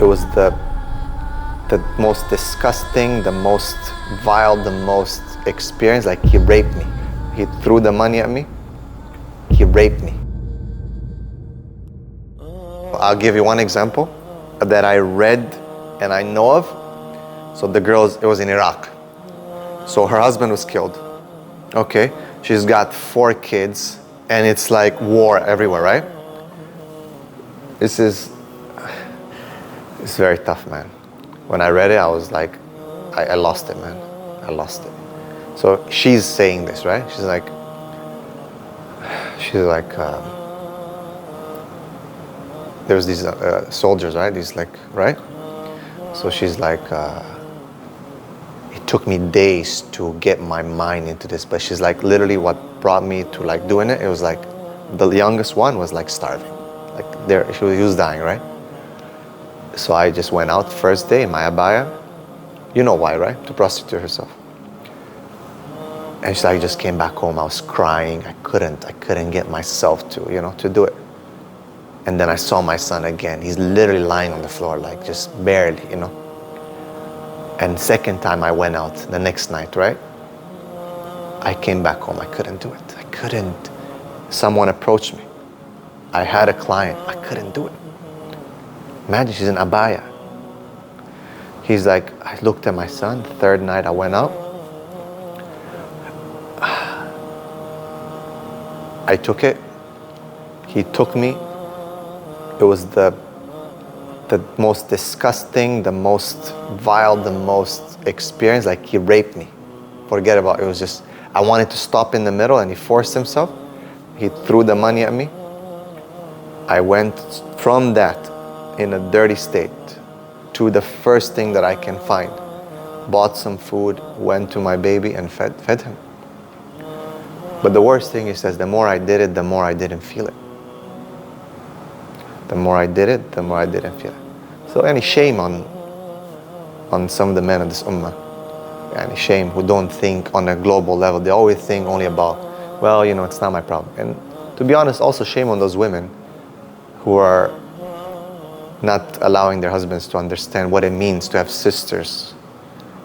It was the most disgusting, the most vile, the most experience. Like, he raped me. He threw the money at me. He raped me. I'll give you one example that I read and I know of. So the girl, it was in Iraq. So her husband was killed. Okay, she's got 4 kids and it's like war everywhere, right? It's very tough, man. When I read it, I was like, I lost it, man. I lost it. So she's saying this, right? She's like, there's these soldiers, right? These like, right? So she's like, it took me days to get my mind into this, but she's like, literally what brought me to like doing it, it was like, the youngest one was like starving. Like he was dying, right? So I just went out first day in my abaya. You know why, right? To prostitute herself. And I just came back home. I was crying. I couldn't get myself to do it. And then I saw my son again. He's literally lying on the floor, like just barely, And second time I went out the next night, right? I came back home. I couldn't do it. I couldn't. Someone approached me. I had a client. I couldn't do it. Imagine, she's in abaya. He's like, I looked at my son. Third night I went out. I took it. He took me. It was the most disgusting, the most vile, the most experience. Like, he raped me. Forget about it. It was just, I wanted to stop in the middle and he forced himself. He threw the money at me. I went from that in a dirty state to the first thing that I can find. Bought some food, went to my baby and fed him. But the worst thing, he says, the more I did it, the more I didn't feel it. The more I did it, the more I didn't feel it. So any shame on some of the men of this ummah. Any shame who don't think on a global level. They always think only about, well, it's not my problem. And to be honest, also shame on those women who are not allowing their husbands to understand what it means to have sisters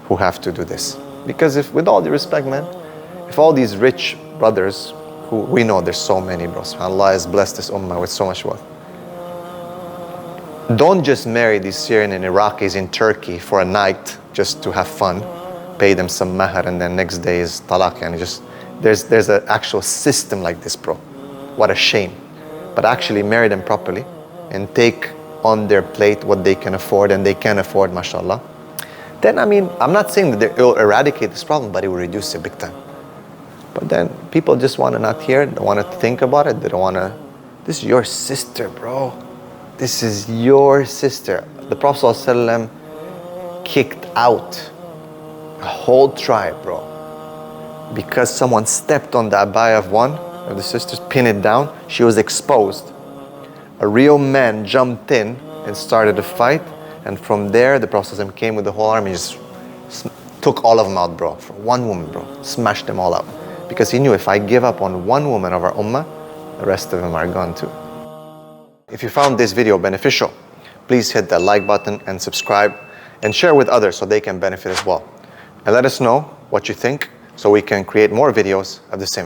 who have to do this. Because if, with all due respect, man, if all these rich brothers, who we know there's so many, bro, Allah has blessed this ummah with so much wealth. Don't just marry these Syrian and Iraqis in Turkey for a night just to have fun, pay them some mahar, and then next day is talaq. And there's an actual system like this, bro. What a shame. But actually marry them properly and take on their plate what they can afford, and they can afford, mashallah. Then, I'm not saying that it will eradicate this problem, but it will reduce it big time. But then people just want to not hear, don't want to think about it, they don't want to. This is your sister, bro. This is your sister. The Prophet ﷺ kicked out a whole tribe, bro, because someone stepped on the abaya of one of the sisters, pinned it down. She was exposed. A real man jumped in and started a fight, and from there the Prophet ﷺ came with the whole army, just took all of them out, bro. For one woman, bro, smashed them all out, because he knew, if I give up on one woman of our ummah, the rest of them are gone too. If you found this video beneficial, please hit that like button and subscribe, and share with others so they can benefit as well. And let us know what you think so we can create more videos of the same.